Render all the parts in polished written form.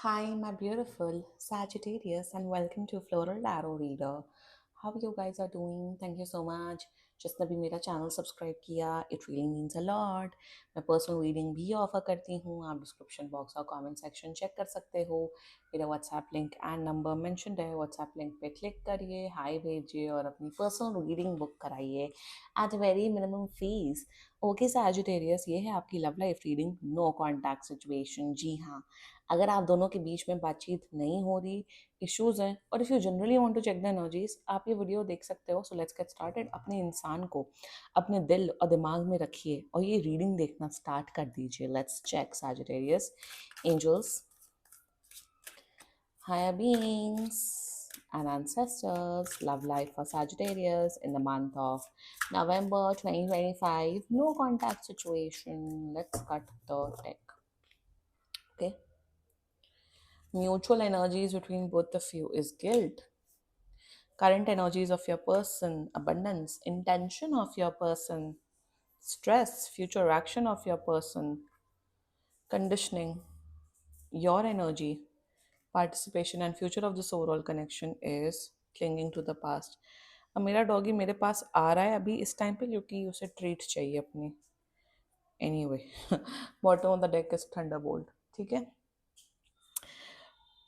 Hi, my beautiful Sagittarius, and welcome to Floral Tarot Reader. How you guys are doing? Thank you so much. जिसने भी मेरा channel subscribe किया, it really means a lot. मैं personal reading भी offer करती हूँ. आप description box और कमेंट सेक्शन चेक कर सकते हो. मेरा WhatsApp link and number mentioned है. व्हाट्सएप लिंक पे क्लिक करिए, हाय भेजिए और अपनी पर्सनल रीडिंग बुक कराइए at very minimum fees. Okay Sagittarius, ये है आपकी love life reading. No contact situation. जी हाँ, अगर आप दोनों के बीच में बातचीत नहीं हो रही, इश्यूज हैं, और if you generally want to check the energies, आप ये वीडियो देख सकते हो. So let's get started. अपने इंसान को अपने दिल और दिमाग में रखिए और ये रीडिंग देखना स्टार्ट कर दीजिए. Let's check Sagittarius. Angels, higher beings, and ancestors, love life for Sagittarius in the month of November 2025. No contact situation. Let's cut the deck. Okay. Mutual energies between both of you is guilt. Current energies of your person, abundance, intention of your person, stress, future action of your person, conditioning, your energy, participation and future of this overall connection is clinging to the past. अब मेरा doggy मेरे पास आ रहा है अभी इस time पे क्योंकि उसे ट्रीट चाहिए अपनी. Anyway, bottom of the deck is Thunderbolt. ठीक है,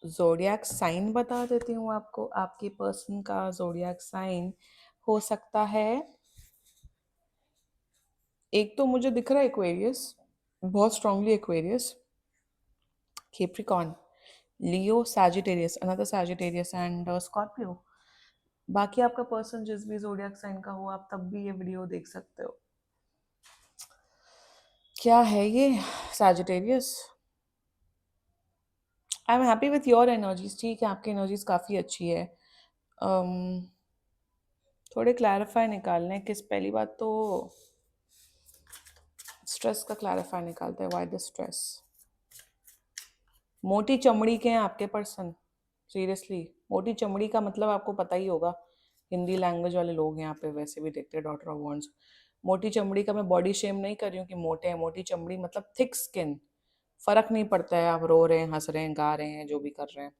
जोडियाक साइन बता देती हूँ आपको. आपके पर्सन का जोडियाक साइन हो सकता है, एक तो मुझे दिख रहा है एक्वेरियस, बहुत strongly Aquarius, Capricorn, Leo, Sagittarius, another Sagittarius and Scorpio. बाकी आपका पर्सन जिस भी जोडियाक साइन का हो, आप तब भी ये वीडियो देख सकते हो. क्या है ये Sagittarius? I am happy with your energies. ठीक है, आपकी एनर्जीज काफ़ी अच्छी है. um, थोड़े क्लैरिफाई निकालने किस. पहली बात तो स्ट्रेस का क्लैरिफाई निकालते हैं. Why the stress? मोटी चमड़ी के हैं आपके पर्सन. सीरियसली, मोटी चमड़ी का मतलब आपको पता ही होगा. हिंदी लैंग्वेज वाले लोग यहाँ पे वैसे भी देखते हैं डॉटर ऑफ वॉन्ड्स. मोटी चमड़ी का मैं बॉडी शेम नहीं कर रही हूँ कि मोटे हैं. मोटी चमड़ी मतलब थिक स्किन. फर्क नहीं पड़ता है आप रो रहे हैं, हंस रहे हैं, गा रहे हैं, जो भी कर रहे हैं.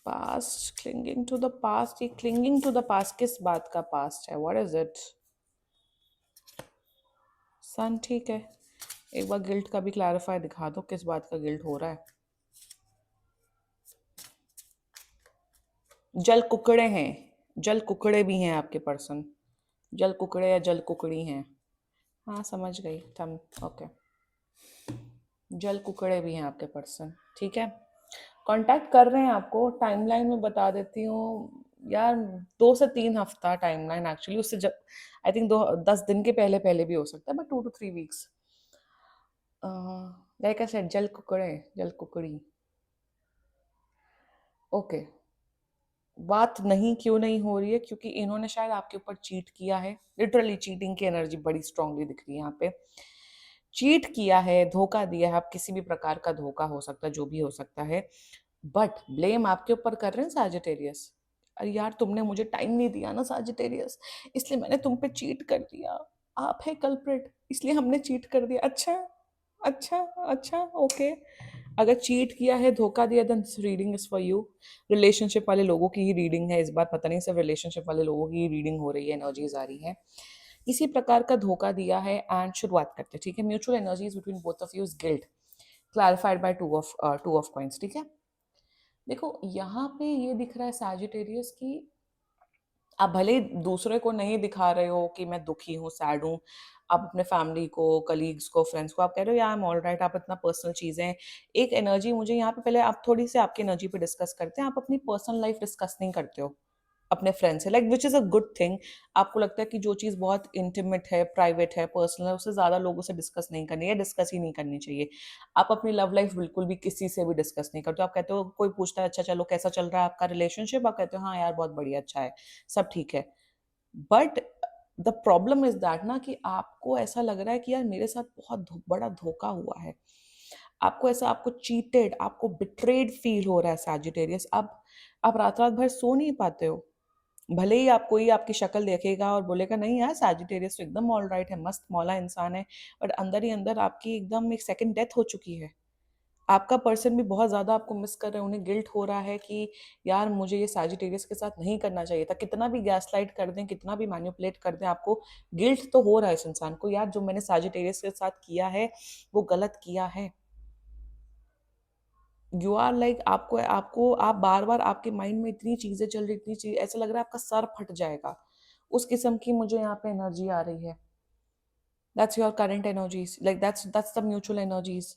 Past, clinging to the past. ये क्लिंगिंग टू द पास्ट किस बात का पास्ट है? What is it? सन, ठीक है. एक बार गिल्ट का भी क्लैरिफाई दिखा दो, किस बात का गिल्ट हो रहा है. जल कुकड़े हैं. जल कुकड़े भी हैं आपके पर्सन. जल कुकड़े या जल कुकड़ी हैं. हाँ, समझ गई. थम, ओके. जल कुकड़े भी हैं आपके पर्सन. ठीक है, कांटेक्ट कर रहे हैं आपको. टाइमलाइन में बता देती हूँ यार. 2 से 3 हफ्ता टाइमलाइन एक्चुअली. उससे जब आई थिंक 10 दिन के पहले पहले भी हो सकता है, but 2 to 3 weeks. Like I said, जल कुकड़े, जल कुकड़ी. ओके. बात नहीं क्यों नहीं हो रही है? क्योंकि इन्होंने शायद आपके ऊपर चीट किया है. लिटरली चीटिंग की एनर्जी बड़ी स्ट्रांगली दिख रही है यहाँ पे. चीट किया है, धोखा दिया है. आप किसी भी प्रकार का धोखा हो सकता है, जो भी हो सकता है. बट ब्लेम आपके ऊपर कर रहे हैं सैजिटेरियस. अरे यार, तुमने मुझे टाइम नहीं दिया ना सैजिटेरियस, इसलिए मैंने तुम पे चीट कर दिया. आप है कल्प्रिट, इसलिए हमने चीट कर दिया. अच्छा, अच्छा, अच्छा, ओके. अगर चीट किया है, धोखा दिया, then reading is for you. Relationship वाले लोगों की ही रीडिंग है इस बार. पता नहीं, सिर्फ रिलेशनशिप वाले लोगों की ही रीडिंग हो रही है, एनर्जीज आ रही है. इसी प्रकार का धोखा दिया है. एंड शुरुआत करते हैं. ठीक है, mutual energies between both of you is guilt, clarified by two of coins. ठीक है, देखो यहाँ पे ये दिख रहा है सैजिटेरियस की आप भले ही दूसरे को नहीं दिखा रहे हो कि मैं दुखी हूँ, सैड हूँ. आप अपने फैमिली को, कलीग्स को, फ्रेंड्स को आप कह रहे हो या आई एम ऑल राइट. आप इतना पर्सनल चीज़ें, एक एनर्जी मुझे यहाँ पे. पहले आप थोड़ी सी आपकी एनर्जी पे डिस्कस करते हैं. आप अपनी पर्सनल लाइफ डिस्कस नहीं करते हो अपने फ्रेंड से, like which is a good thing. आपको लगता है कि जो चीज़ बहुत इंटीमेट है, प्राइवेट है, पर्सनल है, उसे ज़्यादा लोगों से डिस्कस नहीं करनी है, डिस्कस ही नहीं करनी चाहिए. आप अपनी लव लाइफ बिल्कुल भी किसी से भी डिस्कस नहीं करते हो. आप कहते हो, कोई पूछता है अच्छा चलो कैसा चल रहा है आपका रिलेशनशिप, आप कहते हो हाँ यार बहुत बढ़िया, अच्छा है, सब ठीक है. But the problem is that ना, कि आपको ऐसा लग रहा है कि यार मेरे साथ बहुत बड़ा धोखा हुआ है. आपको ऐसा, आपको चीटेड, आपको बिट्रेड फील हो रहा है सैजिटेरियस. अब आप रात रात भर सो नहीं पाते हो. भले ही आप कोई आपकी शक्ल देखेगा और बोलेगा नहीं यार सैजिटेरियस तो एकदम ऑल राइट है, मस्त मौला इंसान है, बट अंदर ही अंदर आपकी एकदम एक सेकंड डेथ हो चुकी है। आपका पर्सन भी बहुत ज़्यादा आपको मिस कर रहे हैं, उन्हें गिल्ट हो रहा है कि यार मुझे ये सैजिटेरियस के साथ नहीं करना चाहिए था। कितना भी गैसलाइट कर दें, कितना भी मैनिपुलेट कर दें, आपको गिल्ट तो हो रहा है इस इंसान को, यार जो मैंने सैजिटेरियस के साथ किया है वो गलत किया है। यू आर लाइक आपको आपको आप बार बार आपके माइंड में इतनी चीजें चल रही, इतनी चीज ऐसा लग रहा है आपका सर फट जाएगा, उस किस्म की मुझे यहाँ पे एनर्जी आ रही है। That's your current energies, like that's the mutual energies.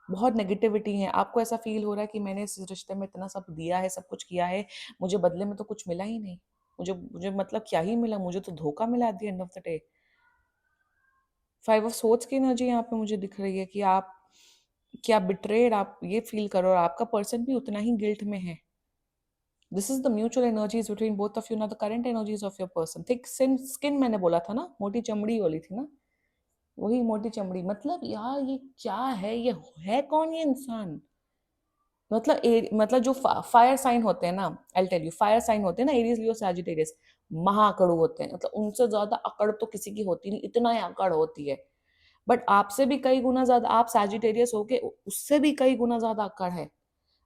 बहुत नेगेटिविटी है, आपको ऐसा फील हो रहा है कि मैंने इस रिश्ते में इतना सब दिया है, सब कुछ किया है, मुझे बदले में तो कुछ मिला ही नहीं। मुझे मुझे मतलब क्या ही मिला, मुझे तो धोखा मिला at the end of the day. Five of swords की एनर्जी यहाँ पे मुझे दिख रही है कि आप क्या बिट्रेड, आप ये फील करो और आपका पर्सन भी उतना ही गिल्ट में है। This is the mutual energies between both of you, ना the current energies of your person. Thick skin मैंने बोला था ना, मोटी चमड़ी वाली थी ना, वही मोटी चमड़ी। मतलब यार ये क्या है, ये है कौन ये इंसान? मतलब मतलब जो फायर साइन होते हैं ना, I tell you, fire sign होते हैं ना, एरीज लियो सैजिटेरियस, महाअकड़ू होते हैं। मतलब उनसे ज्यादा अकड़ तो किसी की होती नहीं, इतना ही अकड़ होती है। बट आपसे भी कई गुना ज्यादा, आप सैजिटेरियस होके उससे भी कई गुना ज्यादा अकड़ है।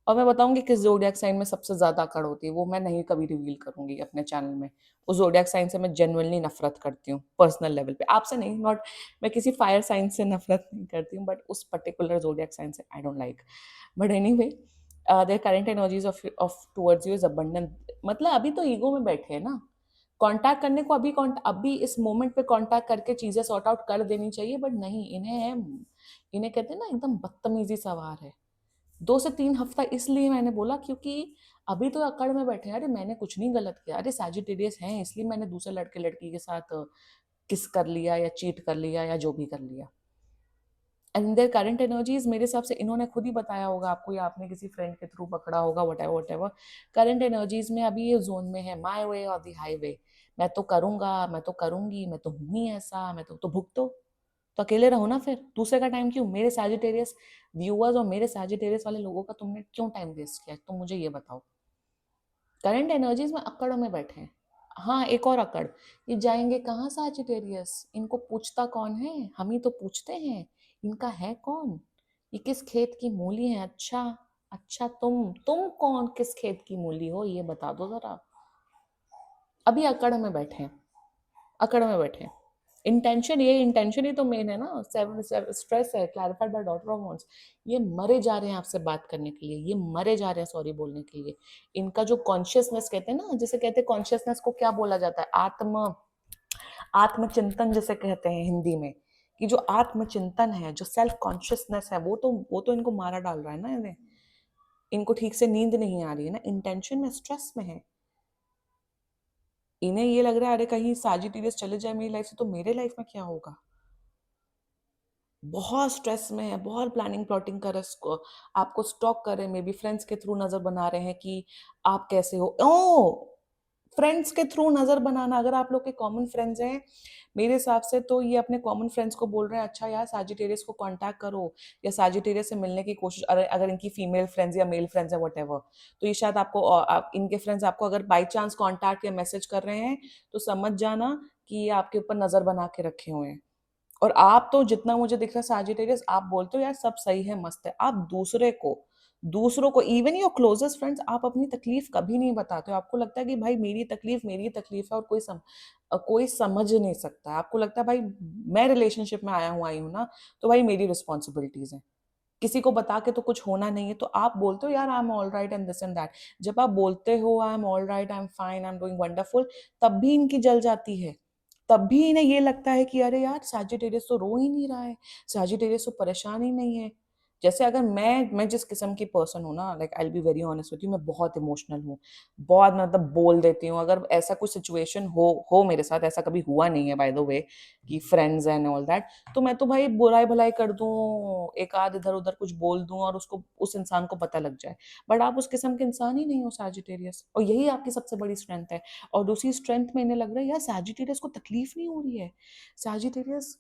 और मैं बताऊंगी किस जोडियक साइन में सबसे ज्यादा अकड़ होती है, वो मैं नहीं कभी रिवील करूंगी अपने चैनल में। उस जोडियक साइन से मैं जेन्युइनली नफरत करती हूँ, पर्सनल लेवल पे, आपसे नहीं, नॉट, मैं किसी फायर साइन से नफरत नहीं करती हूँ, बट उस पर्टिकुलर जोडियक साइन से I don't like. But anyway, their current energies of towards you is abundant. मतलब अभी तो ईगो में बैठे हैं ना, कांटेक्ट करने को अभी अभी इस मोमेंट पे कांटेक्ट करके चीजें सॉर्ट आउट कर देनी चाहिए, बट नहीं, इन्हें कहते हैं ना एकदम बदतमीजी सवार है। 2 से 3 हफ्ता इसलिए मैंने बोला क्योंकि अभी तो अकड़ में बैठे हैं, अरे मैंने कुछ नहीं गलत किया, अरे सैजिटेरियस हैं इसलिए मैंने दूसरे लड़के लड़की के साथ किस कर लिया या चीट कर लिया या जो भी कर लिया। एंड देयर करंट एनर्जीज, मेरे हिसाब से इन्होंने खुद ही बताया होगा आपको या आपने किसी फ्रेंड के थ्रू पकड़ा होगा, वट एवर। करंट एनर्जीज में अभी ये जोन में है, माई वे और द हाईवे। मैं तो करूंगा, मैं तो करूंगी, मैं तो हूं ही ऐसा, मैं तो भुगतो। तो अकेले रहो ना, फिर दूसरे का टाइम क्यों, मेरे सैजिटेरियस व्यूअर्स और मेरे सैजिटेरियस वाले लोगों का तुमने क्यों टाइम वेस्ट किया, तुम मुझे ये बताओ। करंट एनर्जीज में अकड़ों में बैठे हैं। हाँ, एक और अकड़, ये जाएंगे कहाँ सैजिटेरियस, इनको पूछता कौन है, हम ही तो पूछते हैं, इनका है कौन, ये किस खेत की मूली है। अच्छा, अच्छा, तुम कौन, किस खेत की मूली हो, ये बता दो जरा। अभी अकड़ में बैठे हैं, अकड़ में बैठे हैं। इंटेंशन ही तो मेन है ना। सेवन स्ट्रेस है, clarified by daughter of wants. ये मरे जा रहे हैं आपसे बात करने के लिए, ये मरे जा रहे हैं सॉरी बोलने के लिए। इनका जो कॉन्शियसनेस कहते हैं ना, जैसे कहते हैं कॉन्शियसनेस को क्या बोला जाता है, आत्मचिंतन जिसे कहते हैं हिंदी में, कि जो आत्मचिंतन है, जो सेल्फ कॉन्शियसनेस है, वो तो इनको मारा डाल रहा है ना इन्हें। इनको ठीक से नींद नहीं आ रही है ना, इंटेंशन में स्ट्रेस में है। इन्हें ये लग रहा है अरे कहीं सैजिटेरियस चले जाए मेरी लाइफ से तो मेरे लाइफ में क्या होगा। बहुत स्ट्रेस में है, बहुत प्लानिंग प्लॉटिंग कर रहे, आपको स्टॉक कर रहे हैं, मे बी फ्रेंड्स के थ्रू नजर बना रहे हैं कि आप कैसे हो। ओ, फ्रेंड्स के थ्रू नजर बनाना, अगर आप लोग के कॉमन फ्रेंड्स हैं मेरे हिसाब से, तो ये अपने कॉमन फ्रेंड्स को बोल रहे हैं अच्छा यार सैजिटेरियस को कांटेक्ट करो या सैजिटेरियस से मिलने की कोशिश, अगर इनकी फीमेल फ्रेंड्स या मेल फ्रेंड्स है वट एवर, तो ये शायद आपको इनके फ्रेंड्स आपको अगर बाई चांस कॉन्टैक्ट या मैसेज कर रहे हैं तो समझ जाना कि ये आपके ऊपर नजर बना के रखे हुए हैं। और आप तो जितना मुझे दिख रहा है सैजिटेरियस, आप बोलते हो यार सब सही है, मस्त है, आप दूसरों को इवन योर क्लोजेस्ट फ्रेंड्स, आप अपनी तकलीफ कभी नहीं बताते हो। आपको लगता है कि भाई मेरी तकलीफ है और कोई समझ नहीं सकता है। आपको लगता है भाई मैं रिलेशनशिप में आई हूं ना, तो भाई मेरी रिस्पॉन्सिबिलिटीज है, किसी को बता के तो कुछ होना नहीं है। तो आप बोलते हो यार I am all right and this and that, जब आप बोलते हो I am all right, I am fine, I am doing wonderful, तब भी इनकी जल जाती है। तब भी इन्हें ये लगता है कि अरे यार सैजिटेरियस तो रो ही नहीं रहा है, सैजिटेरियस तो परेशान ही नहीं है। जैसे अगर मैं जिस किस्म की पर्सन हूँ ना, like I will be very honest with you, मैं बहुत इमोशनल हूँ, बहुत मतलब बोल देती हूँ। अगर ऐसा कुछ सिचुएशन हो मेरे साथ, ऐसा कभी हुआ नहीं है बाय द वे कि फ्रेंड्स एंड ऑल दैट, तो मैं तो भाई बुराई भलाई कर दूं, एक आध इधर उधर कुछ बोल दूं और उसको उस इंसान को पता लग जाए। बट आप उस किस्म के इंसान ही नहीं हो सैजिटेरियस, और यही आपकी सबसे बड़ी स्ट्रेंथ है। और दूसरी स्ट्रेंथ में इन्हें लग रहा है यार सैजिटेरियस को तकलीफ नहीं हो रही है, सैजिटेरियस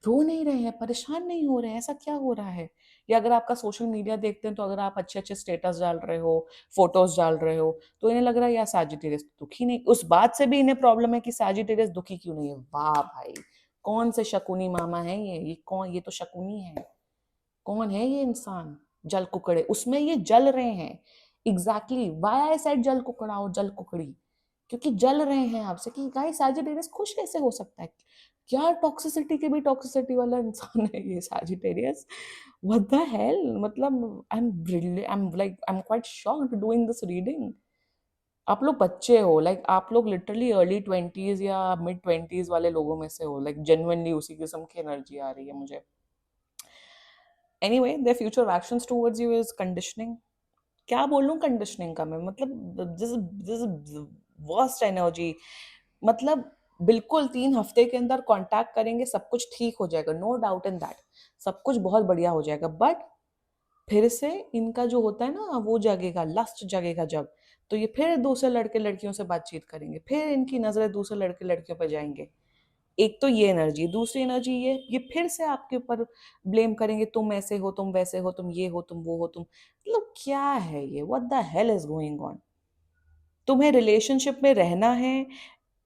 रो नहीं रहे हैं, परेशान नहीं हो रहे हैं, ऐसा क्या हो रहा है? या अगर आपका सोशल मीडिया देखते हैं तो अगर आप अच्छे-अच्छे स्टेटस डाल रहे हो, फोटोज़ डाल रहे हो, तो इन्हें लग रहा है यार सैजिटेरियस दुखी नहीं, उस बात से भी इन्हें प्रॉब्लम है कि सैजिटेरियस दुखी क्यों नहीं है? वाह भाई! कौन से शकुनी मामा हैं ये? ये तो शकुनी है। कौन है ये इंसान? जल कुकड़े, उसमें ये जल रहे हैं। एग्जैक्टली व्हाई आई सेड जल कुकड़ा और जल कुकड़ी, क्योंकि जल रहे हैं आपसे कि गाइस सैजिटेरियस खुश कैसे हो सकता है? क्या टॉक्सिसिटी के भी टॉक्सिसिटी वाला इंसान है ये सैजिटेरियस। व्हाट द हेल, मतलब I am quite shocked doing this reading. आप लोग बच्चे हो, लाइक आप लोग लिटरली अर्ली 20s या मिड 20s वाले लोगों में से हो, लाइक जेन्युइनली उसी किस्म की एनर्जी आ रही है मुझे। Anyway their future actions towards you is conditioning। क्या बोलूं कंडीशनिंग का मैं, मतलब दिस वर्स्ट एनर्जी। मतलब बिल्कुल 3 हफ्ते के अंदर कांटेक्ट करेंगे, सब कुछ ठीक हो जाएगा, नो डाउट इन दैट, सब कुछ बहुत बढ़िया हो जाएगा। बट फिर से इनका जो होता है ना वो जगेगा, लस्ट जगेगा जब, तो ये फिर दूसरे लड़के लड़कियों से बातचीत करेंगे, फिर इनकी नजरें दूसरे लड़के लड़कियों पर जाएंगे। एक तो ये एनर्जी, दूसरी एनर्जी ये फिर से आपके ऊपर ब्लेम करेंगे, तुम ऐसे हो, तुम वैसे हो, तुम ये हो, तुम वो हो, तुम, मतलब क्या है ये, what the hell is going on? तुम्हें रिलेशनशिप में रहना है,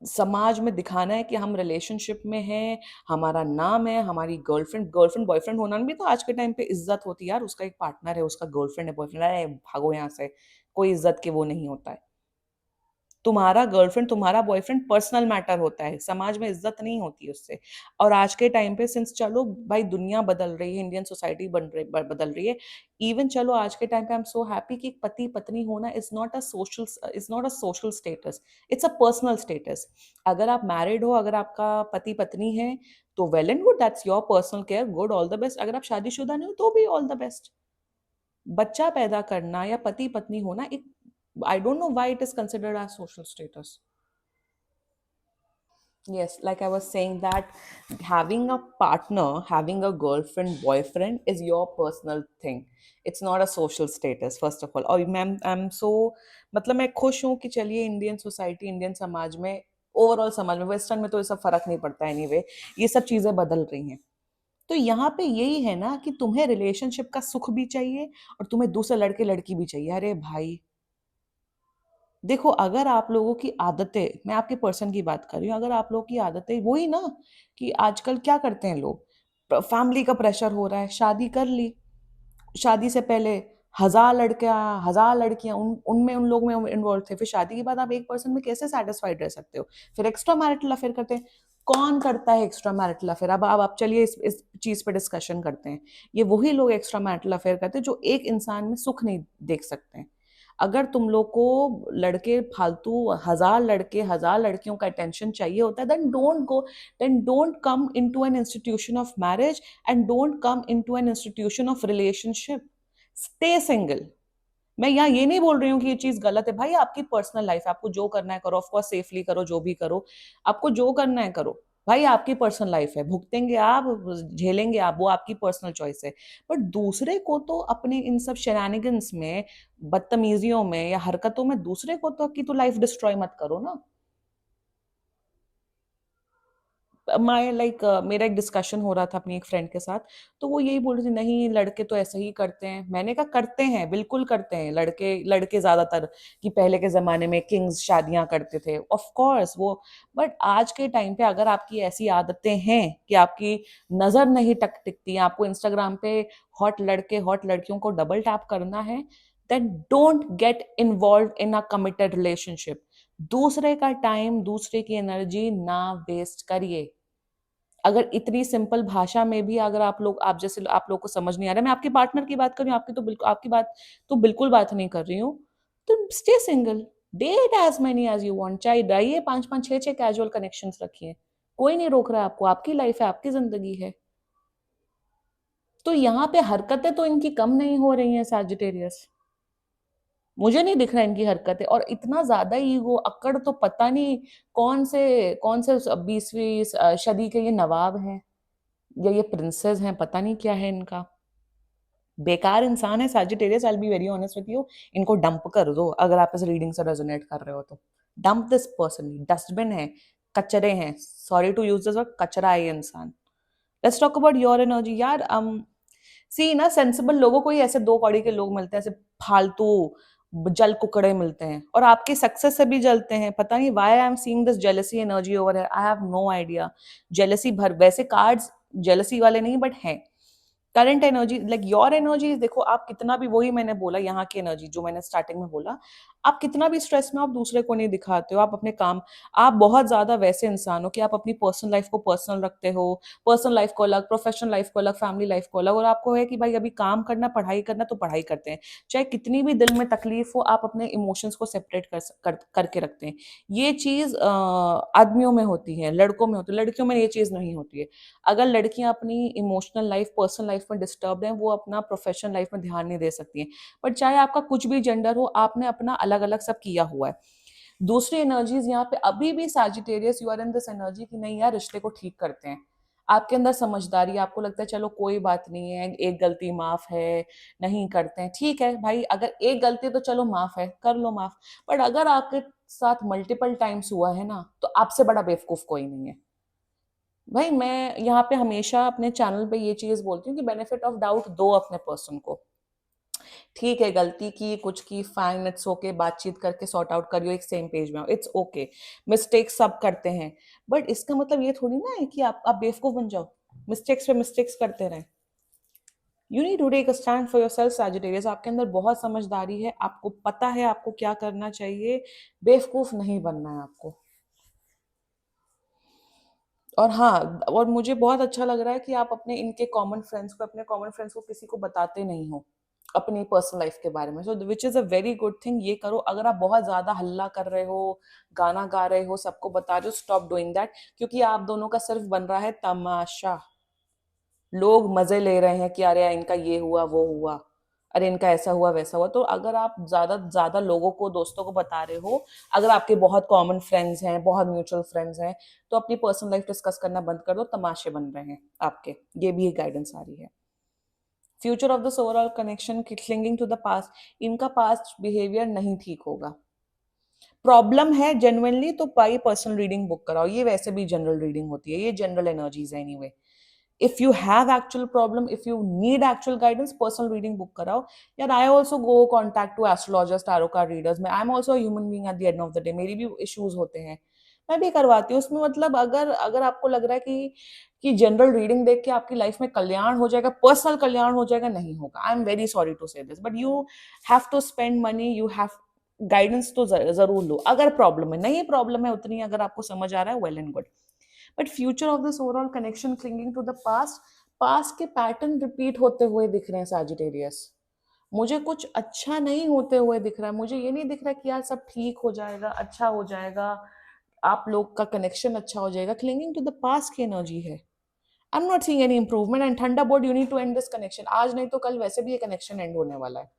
समाज में दिखाना है कि हम रिलेशनशिप में हैं, हमारा नाम है, हमारी गर्लफ्रेंड, गर्लफ्रेंड बॉयफ्रेंड होना भी तो आज के टाइम पे इज्जत होती है यार, उसका एक पार्टनर है, उसका गर्लफ्रेंड है, बॉयफ्रेंड, अरे भागो यहाँ से, कोई इज्जत के वो नहीं होता है। तुम्हारा गर्लफ्रेंड, तुम्हारा बॉयफ्रेंड पर्सनल मैटर होता है, समाज में इज्जत नहीं होती उससे। और आज के टाइम पे सिंस चलो भाई दुनिया बदल रही है, इंडियन सोसाइटी बदल रही है, इवन चलो आज के टाइम पे आई एम सो हैप्पी कि पति पत्नी होना is not a social status, it's a personal status. अगर आप मैरिड हो, अगर आपका पति पत्नी है, तो well and good, that's your personal care, good, all the best. अगर आप शादीशुदा नहीं हो तो भी ऑल द बेस्ट। बच्चा पैदा करना या पति पत्नी होना एक, I don't know why it is considered as social status. Yes, like I was saying that having a partner, having a girlfriend, boyfriend is your personal thing. It's not a social status, first of all. और ma'am I am so, मतलब मैं खुश हूँ कि चलिए Indian society, Indian समाज में, overall समाज में, वेस्टर्न में तो ये सब फर्क नहीं पड़ता एनीवे, ये सब चीजें बदल रही हैं। तो यहाँ पे यही है ना कि तुम्हें रिलेशनशिप का सुख भी चाहिए और तुम्हें दूसरे लड़के लड़की भी चाहिए। अरे भाई देखो, अगर आप लोगों की आदतें, मैं आपके पर्सन की बात कर रही हूँ, अगर आप लोगों की आदतें वही ना कि आजकल क्या करते हैं लोग, फैमिली का प्रेशर हो रहा है, शादी कर ली, शादी से पहले 1000 लड़कियां, 1000 लड़कियां, उनमें उन लोग में इन्वॉल्व थे, फिर शादी के बाद आप एक पर्सन में कैसे सेटिस्फाइड रह सकते हो? फिर एक्स्ट्रा मैरिटल अफेयर करते हैं। कौन करता है एक्स्ट्रा मैरिटल अफेयर? अब आप चलिए इस चीज पे डिस्कशन करते हैं। ये वही लोग एक्स्ट्रा मैरिटल अफेयर करते हैं जो एक इंसान में सुख नहीं देख सकते हैं। अगर तुम लोग को लड़के फालतू 1000 लड़के, 1000 लड़कियों का अटेंशन चाहिए होता है, then don't come into an institution of marriage and don't come into an institution of relationship. Stay single. मैं यहाँ ये नहीं बोल रही हूँ कि ये चीज गलत है, भाई आपकी पर्सनल लाइफ, आपको जो करना है करो, ऑफकोर्स सेफली करो, जो भी करो, आपको जो करना है करो, भाई आपकी पर्सनल लाइफ है, भुगतेंगे आप, झेलेंगे आप, वो आपकी पर्सनल चॉइस है। बट दूसरे को तो अपने इन सब शेनानिगन्स में, बदतमीजियों में या हरकतों में दूसरे को तो की तो लाइफ डिस्ट्रॉय मत करो ना। माय लाइक मेरा एक डिस्कशन हो रहा था अपनी एक फ्रेंड के साथ, तो वो यही बोल रही थी, नहीं लड़के तो ऐसे ही करते हैं। मैंने कहा करते हैं, बिल्कुल करते हैं लड़के, लड़के ज्यादातर, कि पहले के जमाने में किंग्स शादियां करते थे, ऑफ कोर्स वो। बट आज के टाइम पे अगर आपकी ऐसी आदतें हैं कि आपकी नजर नहीं टिकती, आपको इंस्टाग्राम पे हॉट लड़के हॉट लड़कियों को डबल टैप करना है, then don't get involve in a committed relationship. दूसरे का टाइम, दूसरे की एनर्जी ना वेस्ट करिए। अगर इतनी सिंपल भाषा में भी अगर आप जैसे आप लोग को समझ नहीं आ रहा, मैं आपके पार्टनर की बात कर रही हूँ, आपकी बात तो बिल्कुल बात नहीं कर रही हूँ, तो stay single, date as many as you want, चाहे रहिए 5 5 6 6 कैजुअल कनेक्शंस रखिए, कोई नहीं रोक रहा है आपको, आपकी लाइफ है, आपकी जिंदगी है। तो यहाँ पे हरकतें तो इनकी कम नहीं हो रही हैं सैजिटेरियस, मुझे नहीं दिख रहा इनकी हरकतें, और इतना ज्यादा ईगो अकड़, तो पता नहीं कौन से 20वीं सदी के ये नवाब हैं या ये प्रिंसेस हैं, पता नहीं क्या है इनका। बेकार इंसान है Sagittarius, I will be very honest with you. इनको डंप कर दो अगर आप इस रीडिंग से रेजोनेट कर रहे हो तो। डंप दिस पर्सन, डस्टबिन है, कचरे हैं, sorry to use this word, कचरा है ये इंसान। Let's talk about your energy यार। सी ना, सेंसिबल लोगों को ही ऐसे दो कौड़ी के लोग मिलते हैं, ऐसे फालतू जल कुकड़े मिलते हैं, और आपकी सक्सेस से भी जलते हैं। पता नहीं why I am seeing this jealousy energy over है, I have no idea. Jealousy भर, वैसे कार्ड्स जेलसी वाले नहीं बट हैं। Current energy like your energy, देखो आप कितना भी, वही मैंने बोला यहाँ की एनर्जी जो मैंने स्टार्टिंग में बोला, आप कितना भी स्ट्रेस में, आप दूसरे को नहीं दिखाते हो, आप अपने काम, आप बहुत ज्यादा वैसे इंसान हो कि आप अपनी पर्सनल लाइफ को पर्सनल रखते हो, पर्सनल लाइफ को अलग, प्रोफेशनल लाइफ को अलग, फैमिली लाइफ को अलग, और आपको है कि भाई अभी काम करना, पढ़ाई करना, तो पढ़ाई करते हैं, चाहे कितनी भी दिल में तकलीफ हो, आप अपने इमोशंस को सेपरेट करके रखते हैं। ये चीज आदमियों में होती है, लड़कों में होती है, लड़कियों में ये चीज नहीं होती है। अगर लड़कियां अपनी इमोशनल लाइफ, पर्सनल लाइफ में डिस्टर्ब हैं, वो अपना प्रोफेशनल लाइफ में ध्यान नहीं दे सकती हैं। पर चाहे आपका कुछ भी जेंडर हो, आपने अपना अलग अलग सब किया हुआ है। दूसरी एनर्जीज यहाँ पे अभी भी Sagittarius, you are in this energy कि नहीं यार, रिश्ते को ठीक करते हैं। आपके अंदर समझदारी है, आपको लगता है चलो कोई बात नहीं है, एक गलती माफ है, नहीं करते हैं, ठीक है भाई, अगर एक गलती तो चलो माफ है, कर लो माफ। बट अगर आपके साथ मल्टीपल टाइम्स हुआ है ना, तो आपसे बड़ा बेवकूफ कोई नहीं है। भाई मैं यहाँ पे हमेशा अपने चैनल पे ये चीज बोलती हूँ कि बेनिफिट ऑफ डाउट दो अपने पर्सन को। ठीक है, गलती की, कुछ की, फाइन, इट्स ओके, बातचीत करके सॉर्ट आउट करियो, एक सेम पेज में हो, इट्स ओके। मिस्टेक्स सब करते हैं, बट इसका मतलब ये थोड़ी ना है कि आप बेवकूफ बन जाओ, मिस्टेक्स पे मिस्टेक्स करते रहें। You need to take a stand for your self Sagittarius. आपके अंदर बहुत समझदारी है, आपको पता है आपको क्या करना चाहिए, बेवकूफ नहीं बनना है आपको। और हाँ, और मुझे बहुत अच्छा लग रहा है कि आप अपने इनके कॉमन फ्रेंड्स को, अपने कॉमन फ्रेंड्स को किसी को बताते नहीं हो अपनी पर्सनल लाइफ के बारे में, so which is a very good thing. ये करो। अगर आप बहुत ज्यादा हल्ला कर रहे हो, गाना गा रहे हो, सबको बता रहे हो, स्टॉप डूइंग दैट, क्योंकि आप दोनों का सिर्फ बन रहा है तमाशा। लोग मजे ले रहे हैं कि अरे इनका ये हुआ वो हुआ, अरे इनका ऐसा हुआ वैसा हुआ। तो अगर आप ज्यादा ज्यादा लोगों को, दोस्तों को बता रहे हो, अगर आपके बहुत कॉमन फ्रेंड्स हैं, बहुत म्यूचुअल फ्रेंड्स हैं, तो अपनी पर्सनल लाइफ डिस्कस करना बंद कर दो, तमाशे बन रहे हैं आपके। ये भी गाइडेंस आ रही है। Future of this overall connection clinging to the past, इनका पास्ट बिहेवियर नहीं ठीक होगा। प्रॉब्लम है जेन्युइनली तो पाई पर्सनल रीडिंग बुक कराओ, ये वैसे भी जनरल रीडिंग होती है, ये जनरल एनर्जीज है anyway. if you have actual problem, if you need actual guidance, personal reading book karao yaar। I also go contact to astrologers, tarot card readers, मैं I'm also a human being at the end of the day, मेरी भी issues होते हैं, मैं भी करवाती हूँ उसमें। मतलब अगर अगर आपको लग रहा है कि जनरल रीडिंग देख के आपकी लाइफ में कल्याण हो जाएगा, पर्सनल कल्याण हो जाएगा, नहीं होगा। I am very sorry to say this, but you have to spend money, you have guidance तो जरूर लो अगर प्रॉब्लम है। नहीं प्रॉब्लम है उतनी, अगर आपको समझ आ रहा है, well and good. But future of this overall connection clinging to the past, past के पैटर्न रिपीट होते हुए दिख रहे हैं सैजिटेरियस। मुझे कुछ अच्छा नहीं होते हुए दिख रहा है, मुझे ये नहीं दिख रहा कि यार सब ठीक हो जाएगा, अच्छा हो जाएगा, आप लोग का कनेक्शन अच्छा हो जाएगा। क्लिंगिंग टू द पास्ट की एनर्जी है। I am not seeing any improvement and thunder board, you need to end this connection, आज नहीं तो कल वैसे भी ये कनेक्शन एंड होने वाला है।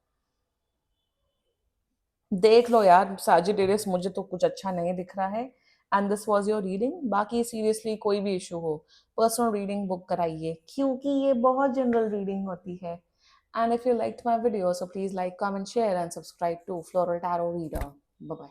देख लो यार साजिटेरियस, मुझे तो कुछ अच्छा नहीं दिख रहा है। And this was your reading. बाकी सीरियसली कोई भी इशू हो, पर्सनल रीडिंग बुक कराइए, क्योंकि ये बहुत जनरल रीडिंग होती है। And if you liked my video, so please like, comment, share and subscribe to floral tarot reader. Bye bye.